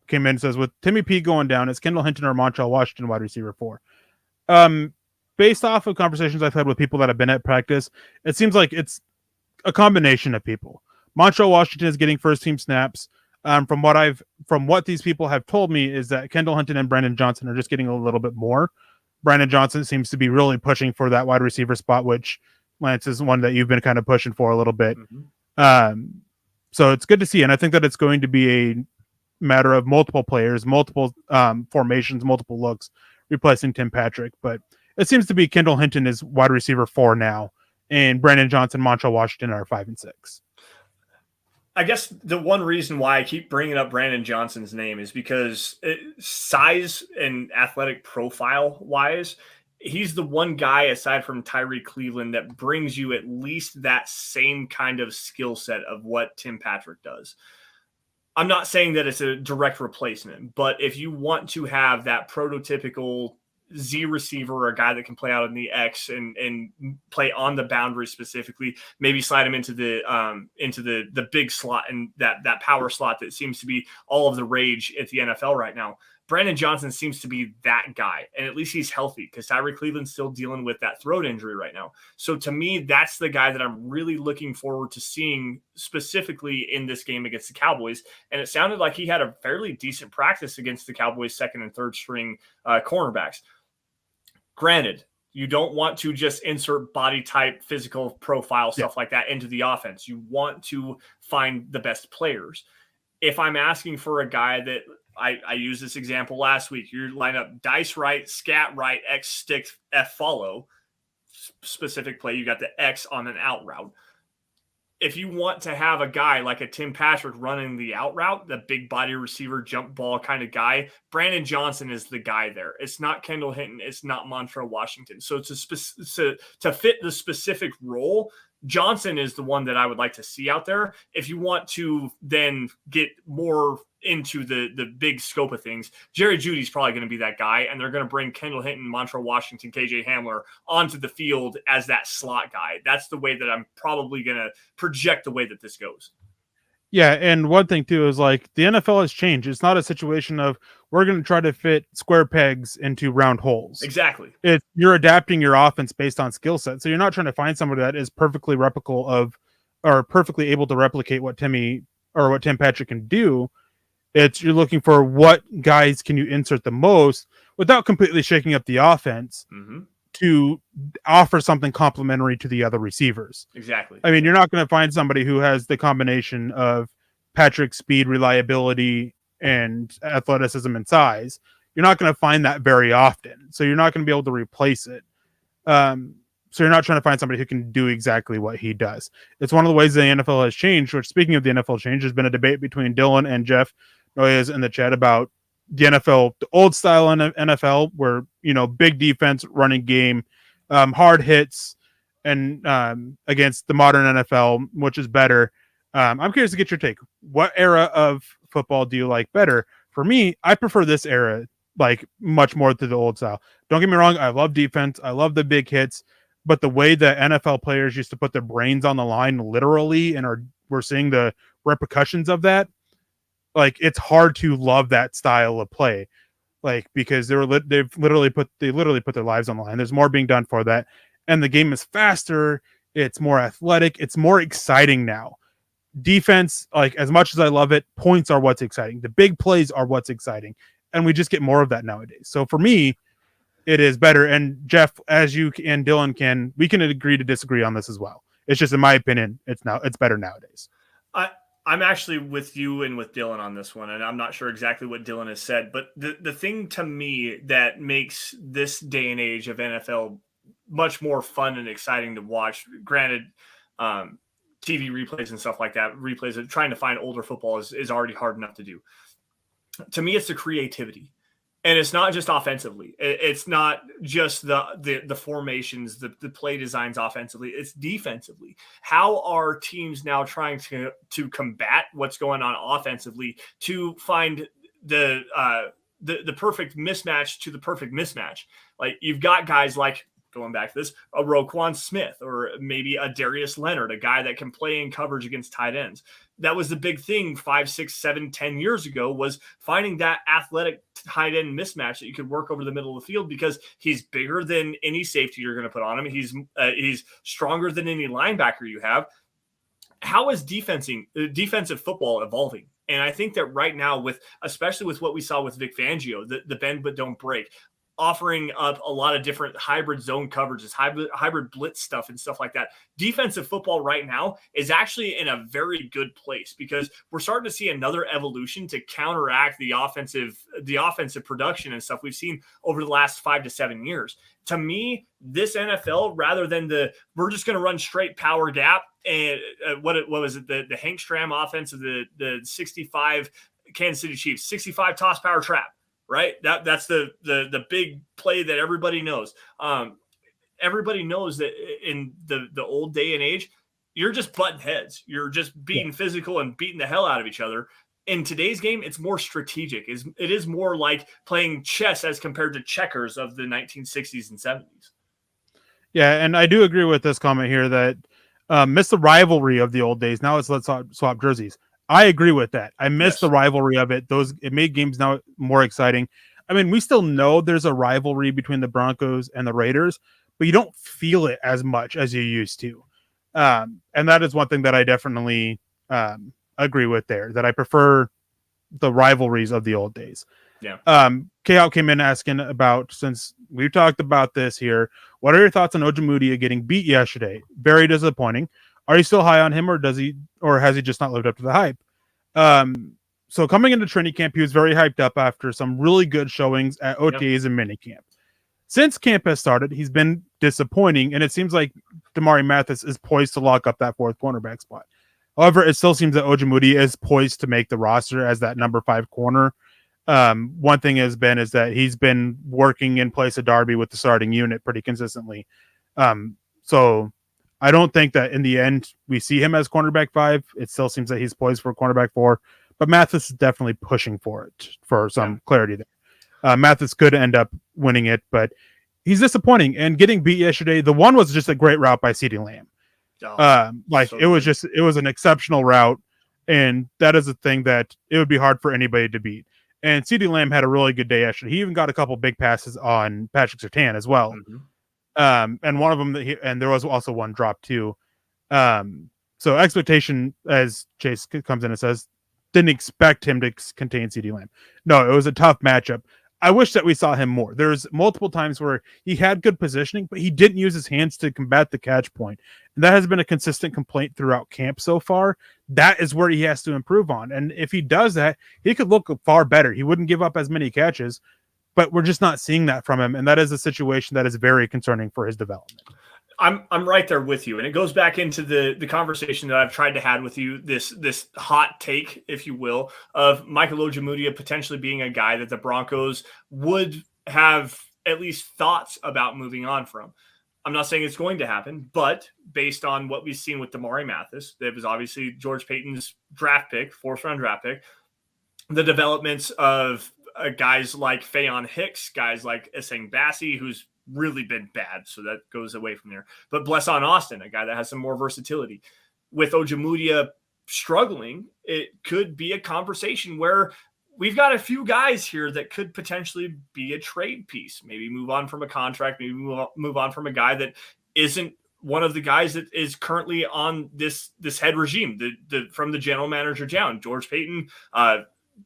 came in and says, with Timmy P going down, it's Kendall Hinton or Montreal Washington wide receiver 4. Based off of conversations I've had with people that have been at practice, it seems like it's a combination of people. Montreal Washington is getting first team snaps. From what these people have told me is that Kendall Hinton and Brandon Johnson are just getting a little bit more. Brandon Johnson seems to be really pushing for that wide receiver spot, which Lance is one that you've been kind of pushing for a little bit. Mm-hmm. So it's good to see. And I think that it's going to be a matter of multiple players, multiple formations, multiple looks replacing Tim Patrick. But it seems to be Kendall Hinton is wide receiver 4 now, and Brandon Johnson, Montreal Washington are 5 and 6. I guess the one reason why I keep bringing up Brandon Johnson's name is because size and athletic profile wise, he's the one guy aside from Tyree Cleveland that brings you at least that same kind of skill set of what Tim Patrick does. I'm not saying that it's a direct replacement, but if you want to have that prototypical Z receiver, a guy that can play out in the X and play on the boundary specifically, maybe slide him into the big slot and that power slot that seems to be all of the rage at the NFL right now. Brandon Johnson seems to be that guy, and at least he's healthy because Tyree Cleveland's still dealing with that throat injury right now. So to me, that's the guy that I'm really looking forward to seeing specifically in this game against the Cowboys. And it sounded like he had a fairly decent practice against the Cowboys' second and third string cornerbacks. Granted, you don't want to just insert body type, physical profile, stuff like that into the offense. You want to find the best players. If I'm asking for a guy that I used this example last week, you line up dice right, scat right, X stick, F follow, specific play, you got the X on an out route. If you want to have a guy like a Tim Patrick running the out route, the big body receiver, jump ball kind of guy, Brandon Johnson is the guy there. It's not Kendall Hinton. It's not Montreal Washington. So to fit the specific role, Johnson is the one that I would like to see out there. If you want to then get more into the big scope of things, Jerry Jeudy's probably going to be that guy, and they're going to bring Kendall Hinton, Montreal Washington, KJ Hamler onto the field as that slot guy. That's the way that I'm probably going to project the way that this goes. Yeah, and one thing too is like the NFL has changed. It's not a situation of we're going to try to fit square pegs into round holes. Exactly. You're adapting your offense based on skill set. So you're not trying to find somebody that is perfectly replicable of or perfectly able to replicate what Tim Patrick can do. You're looking for what guys can you insert the most without completely shaking up the offense to offer something complementary to the other receivers. Exactly. I mean, you're not going to find somebody who has the combination of Patrick's speed, reliability, and athleticism and size. You're not going to find that very often. So you're not going to be able to replace it. So you're not trying to find somebody who can do exactly what he does. It's one of the ways the NFL has changed, which speaking of the NFL change, there's been a debate between Dylan and Jeff Noyes in the chat about the NFL, the old style NFL where, big defense, running game, hard hits, and against the modern NFL, which is better. I'm curious to get your take. What era of football do you like better? For me, I prefer this era, like much more to the old style. Don't get me wrong. I love defense. I love the big hits, but the way that NFL players used to put their brains on the line literally, and we're seeing the repercussions of that. Like it's hard to love that style of play, like because they literally put their lives on the line. There's more being done for that, and the game is faster. It's more athletic. It's more exciting now. Defense, like as much as I love it, points are what's exciting. The big plays are what's exciting, and we just get more of that nowadays. So for me, it is better. And Jeff, as you and Dylan we can agree to disagree on this as well. It's just in my opinion, it's better nowadays. I'm actually with you and with Dylan on this one, and I'm not sure exactly what Dylan has said, but the thing to me that makes this day and age of NFL much more fun and exciting to watch, granted, TV replays and stuff like that, trying to find older football is already hard enough to do. To me, it's the creativity. And it's not just offensively. It's not just the formations, the play designs offensively. It's defensively. How are teams now trying to combat what's going on offensively to find the perfect mismatch to the perfect mismatch? Like, you've got guys like, going back to this, a Roquan Smith or maybe a Darius Leonard, a guy that can play in coverage against tight ends. That was the big thing 5, 6, 7, 10 years ago, was finding that athletic tight end mismatch that you could work over the middle of the field, because he's bigger than any safety you're going to put on him. He's stronger than any linebacker you have. How is defensive football evolving? And I think that right now, especially with what we saw with Vic Fangio, the bend but don't break, offering up a lot of different hybrid zone coverages, hybrid blitz stuff and stuff like that. Defensive football right now is actually in a very good place, because we're starting to see another evolution to counteract the offensive production and stuff we've seen over the last 5 to 7 years. To me, this NFL, rather than we're just going to run straight power gap, and what was it, the Hank Stram offense of the 65 Kansas City Chiefs, 65 toss power trap. Right. That's the big play that everybody knows. Everybody knows that in the old day and age, you're just butting heads. You're just being physical and beating the hell out of each other. In today's game, it's more strategic. It is more like playing chess as compared to checkers of the 1960s and 70s. Yeah, and I do agree with this comment here that miss the rivalry of the old days. Now it's let's swap jerseys. I agree with that. I miss the rivalry of it. It made games now more exciting. I mean, we still know there's a rivalry between the Broncos and the Raiders, but you don't feel it as much as you used to. And that is one thing that I definitely agree with there, that I prefer the rivalries of the old days. Yeah. K-Out came in asking about, since we've talked about this here, what are your thoughts on Ojemudia getting beat yesterday? Very disappointing. Are you still high on him, or has he just not lived up to the hype? So coming into training camp, he was very hyped up after some really good showings at OTAs and minicamp. Since camp has started, he's been disappointing, and it seems like Damari Mathis is poised to lock up that fourth cornerback spot. However, it still seems that Ojemudia is poised to make the roster as that number 5 corner. One thing is that he's been working in place of Darby with the starting unit pretty consistently. So I don't think that in the end we see him as cornerback 5. It still seems that he's poised for cornerback 4, but Mathis is definitely pushing for it for some clarity there. Mathis could end up winning it, but he's disappointing and getting beat yesterday. The one was just a great route by CeeDee Lamb. It was an exceptional route, and that is a thing that it would be hard for anybody to beat. And CeeDee Lamb had a really good day yesterday. He even got a couple big passes on Patrick Surtain as well. Mm-hmm. And one of them, and there was also one drop too. So expectation, as Chase comes in and says, didn't expect him to contain CeeDee Lamb. No, it was a tough matchup. I wish that we saw him more. There's multiple times where he had good positioning, but he didn't use his hands to combat the catch point. And that has been a consistent complaint throughout camp so far. That is where he has to improve on. And if he does that, he could look far better. He wouldn't give up as many catches, but we're just not seeing that from him. And that is a situation that is very concerning for his development. I'm right there with you. And it goes back into the conversation that I've tried to have with you, this hot take, if you will, of Michael Ojemudia potentially being a guy that the Broncos would have at least thoughts about moving on from. I'm not saying it's going to happen, but based on what we've seen with Damari Mathis, that was obviously George Payton's draft pick, 4th-round draft pick, the developments of guys like Fayon Hicks, guys like Essang Bassi, who's really been bad, so that goes away from there. But Blesson Austin, a guy that has some more versatility. With Ojemudia struggling, it could be a conversation where we've got a few guys here that could potentially be a trade piece. Maybe move on from a contract, maybe move on from a guy that isn't one of the guys that is currently on this head regime, from the general manager down. George Payton,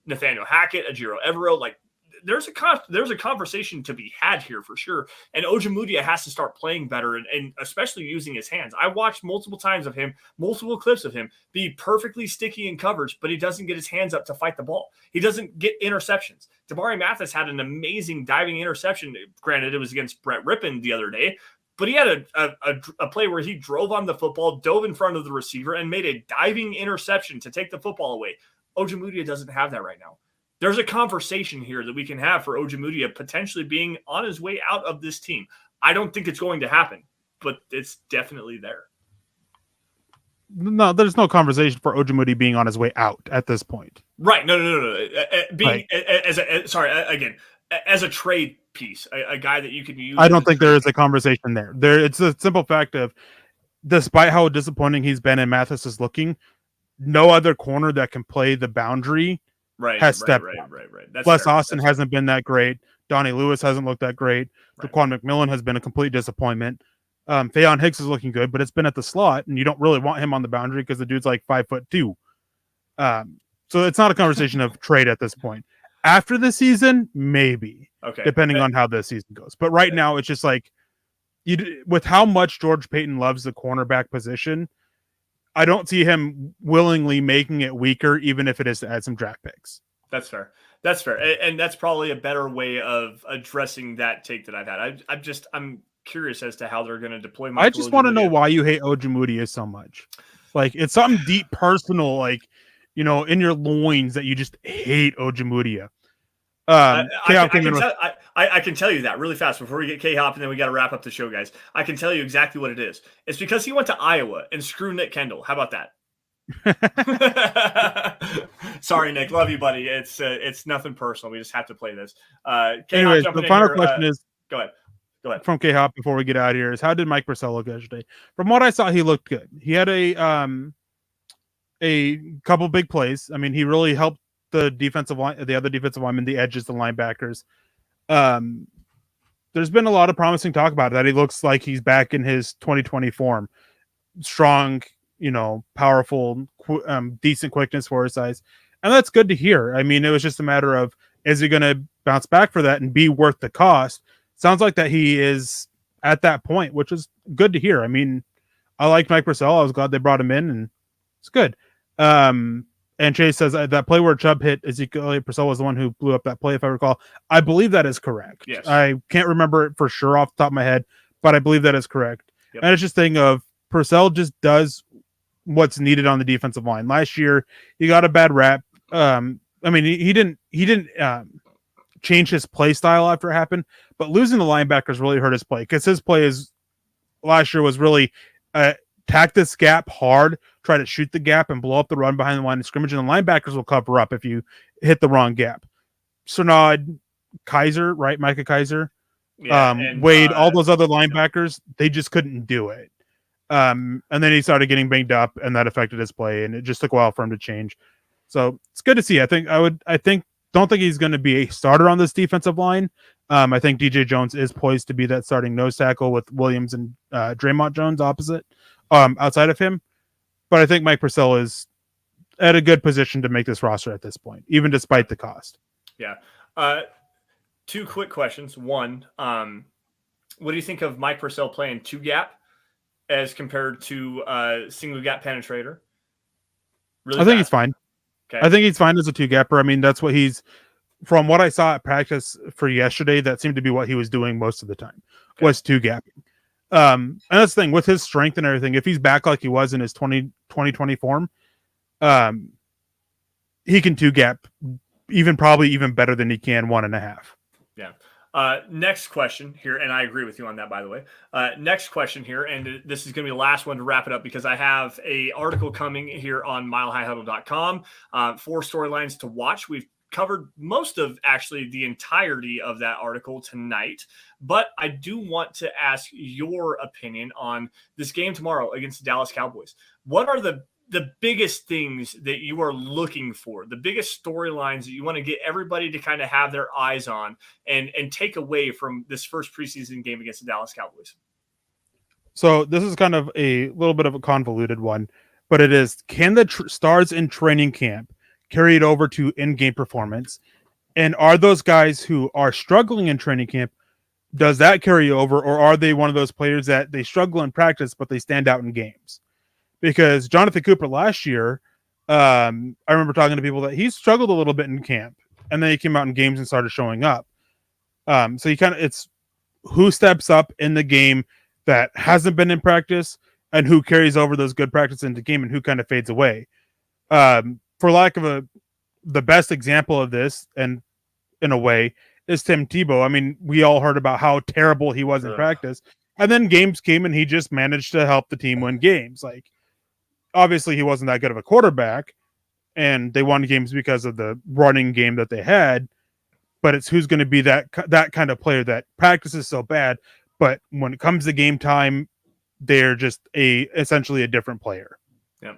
Nathaniel Hackett, Ajiro Evero, like, there's a conversation to be had here for sure. And Ojemudia has to start playing better and especially using his hands. I watched multiple clips of him be perfectly sticky in coverage, but he doesn't get his hands up to fight the ball. He doesn't get interceptions. Damari Mathis had an amazing diving interception. Granted, it was against Brett Rippon the other day, but he had a play where he drove on the football, dove in front of the receiver, and made a diving interception to take the football away. Ojemudia doesn't have that right now. there's a conversation here that we can have for Ojemudia potentially being on his way out of this team. I don't think it's going to happen, but it's definitely there. No, there's no conversation for Ojemudia being on his way out at this point. Right. No. Being as a trade piece, a guy that you can use. I don't think there is a conversation there. It's a simple fact of, despite how disappointing he's been and Mathis is looking, no other corner that can play the boundary has stepped up. That's Plus, fair. Austin hasn't been that great. Donnie Lewis hasn't looked that great. Right. Roquan McMillan has been a complete disappointment. Faion Hicks is looking good, but it's been at the slot, and you don't really want him on the boundary because the dude's like 5'2". So it's not a conversation of trade at this point. After the season, maybe, depending on how the season goes. But right now, it's just like, with how much George Payton loves the cornerback position, I don't see him willingly making it weaker, even if it is to add some draft picks. That's fair. And that's probably a better way of addressing that take that I've had. I'm curious as to how they're going to deploy Michael. I just want to know why you hate Ojemudia so much. Like, it's something deep personal, like, in your loins that you just hate Ojemudia. I can tell you that really fast before we get K-Hop, and then we got to wrap up the show, guys. I can tell you exactly what it is. It's because he went to Iowa and screw Nick Kendall. How about that? Sorry, Nick. Love you, buddy. It's nothing personal. We just have to play this. Anyways, the final question is, go ahead. From K-Hop before we get out of here, is how did Mike Purcell look yesterday? From what I saw, he looked good. He had a couple big plays. I mean, he really helped the defensive line, the other defensive linemen, the edges, the linebackers. There's been a lot of promising talk about it, that he looks like he's back in his 2020 form. Strong, powerful, decent quickness for his size. And that's good to hear. I mean, it was just a matter of, is he going to bounce back for that and be worth the cost? Sounds like that he is at that point, which is good to hear. I mean, I like Mike Purcell. I was glad they brought him in, and it's good. And Chase says that play where Chubb hit Ezekiel Purcell was the one who blew up that play, if I recall. I believe that is correct. Yes. I can't remember it for sure off the top of my head, but I believe that is correct. Yep. And it's just a thing of Purcell just does what's needed on the defensive line. Last year, he got a bad rap. I mean, he didn't change his play style after it happened, but losing the linebackers really hurt his play, because his play last year was really attack this gap hard, try to shoot the gap and blow up the run behind the line of scrimmage, and the linebackers will cover up if you hit the wrong gap. Sernod, Kaiser, right? Micah Kaiser, Wade, all those other linebackers, they just couldn't do it. And then he started getting banged up, and that affected his play, and it just took a while for him to change. So it's good to see. Don't think he's going to be a starter on this defensive line. I think DJ Jones is poised to be that starting nose tackle with Williams and Draymond Jones opposite, outside of him. But I think Mike Purcell is at a good position to make this roster at this point, even despite the cost. Yeah. Two quick questions. One, what do you think of Mike Purcell playing two gap as compared to single gap penetrator? I think he's fine. Okay. I think he's fine as a two gapper. I mean, that's what from what I saw at practice for yesterday, that seemed to be what he was doing most of the time, was two gapping. And that's the thing with his strength and everything. If he's back like he was in his 2020 form, he can two gap probably even better than he can 1.5. Yeah. Next question here, and I agree with you on that, by the way. Next question here, and this is going to be the last one to wrap it up, because I have a article coming here on milehighhuddle.com. 4 storylines to watch. We've covered most of actually the entirety of that article tonight, but I do want to ask your opinion on this game tomorrow against the Dallas Cowboys. What are the biggest things that you are looking for, the biggest storylines that you want to get everybody to kind of have their eyes on and take away from this first preseason game against the Dallas Cowboys? So this is kind of a little bit of a convoluted one, but it is, can the stars in training camp carry it over to in-game performance? And are those guys who are struggling in training camp, does that carry over, or are they one of those players that they struggle in practice, but they stand out in games? Because Jonathan Cooper last year, I remember talking to people that he struggled a little bit in camp, and then he came out in games and started showing up. So it's who steps up in the game that hasn't been in practice, and who carries over those good practice into game, and who kind of fades away. For lack of the best example of this, and in a way, is Tim Tebow. I mean, we all heard about how terrible he was in practice, and then games came and he just managed to help the team win games. Like, obviously he wasn't that good of a quarterback, and they won games because of the running game that they had, but it's who's going to be that kind of player that practices so bad, but when it comes to game time, they're just essentially a different player. Yeah.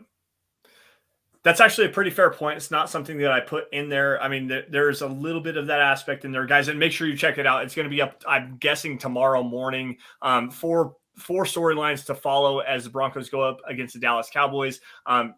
That's actually a pretty fair point. It's not something that I put in there. I mean, there's a little bit of that aspect in there, guys, and make sure you check it out. It's going to be up, I'm guessing, tomorrow morning. Four storylines to follow as the Broncos go up against the Dallas Cowboys.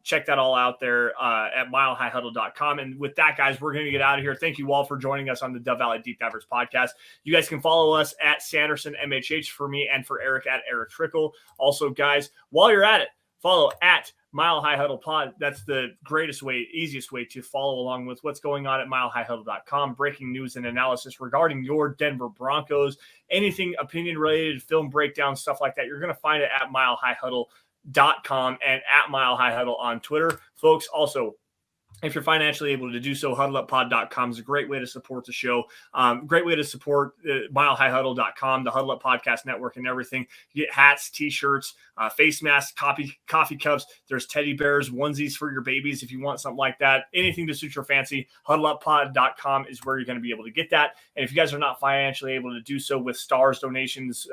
Check that all out there at milehighhuddle.com. And with that, guys, we're going to get out of here. Thank you all for joining us on the Dove Valley Deep Divers podcast. You guys can follow us at Sanderson MHH for me, and for Eric at Erick Trickel. Also, guys, while you're at it, follow at Mile High Huddle Pod. That's the greatest way, easiest way to follow along with what's going on at milehighhuddle.com. Breaking news and analysis regarding your Denver Broncos. Anything opinion related, film breakdown, stuff like that, you're going to find it at milehighhuddle.com and at Mile High Huddle on Twitter. Folks, also, if you're financially able to do so, huddleuppod.com is a great way to support the show. Great way to support milehighhuddle.com, the Huddle Up Podcast Network, and everything. You get hats, T-shirts, face masks, coffee cups. There's teddy bears, onesies for your babies if you want something like that. Anything to suit your fancy, huddleuppod.com is where you're going to be able to get that. And if you guys are not financially able to do so with stars, donations,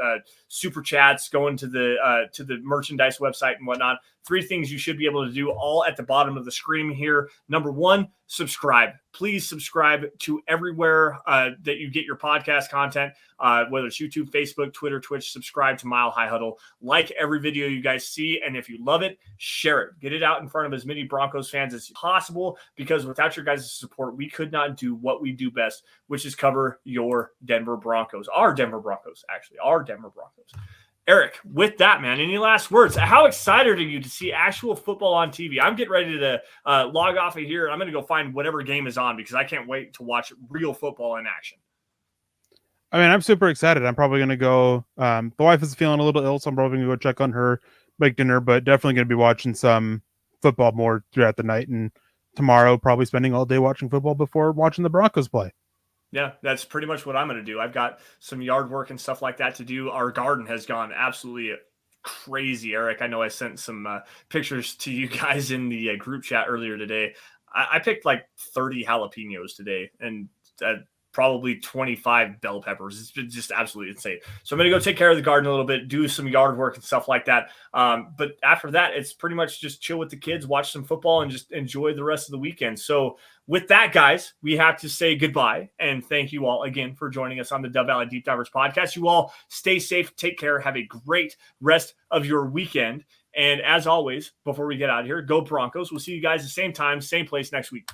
super chats, going to the merchandise website and whatnot, 3 things you should be able to do, all at the bottom of the screen here. Number 1, subscribe. Please subscribe to everywhere that you get your podcast content, whether it's YouTube, Facebook, Twitter, Twitch. Subscribe to Mile High Huddle. Like every video you guys see, and if you love it, share it. Get it out in front of as many Broncos fans as possible, because without your guys' support, we could not do what we do best, which is cover your Denver Broncos. Our Denver Broncos. Eric, with that, man, any last words? How excited are you to see actual football on TV? I'm getting ready to log off of here. I'm going to go find whatever game is on, because I can't wait to watch real football in action. I mean, I'm super excited. I'm probably going to go. The wife is feeling a little ill, so I'm probably going to go check on her, make dinner, but definitely going to be watching some football more throughout the night. And tomorrow, probably spending all day watching football before watching the Broncos play. Yeah, that's pretty much what I'm going to do. I've got some yard work and stuff like that to do. Our garden has gone absolutely crazy, Eric. I know I sent some pictures to you guys in the group chat earlier today. I picked like 30 jalapenos today, and probably 25 bell peppers. It's been just absolutely insane. So I'm going to go take care of the garden a little bit, do some yard work and stuff like that. But after that, it's pretty much just chill with the kids, watch some football, and just enjoy the rest of the weekend. So with that, guys, we have to say goodbye. And thank you all again for joining us on the Dove Valley Deep Divers podcast. You all stay safe, take care, have a great rest of your weekend. And as always, before we get out of here, go Broncos. We'll see you guys the same time, same place next week.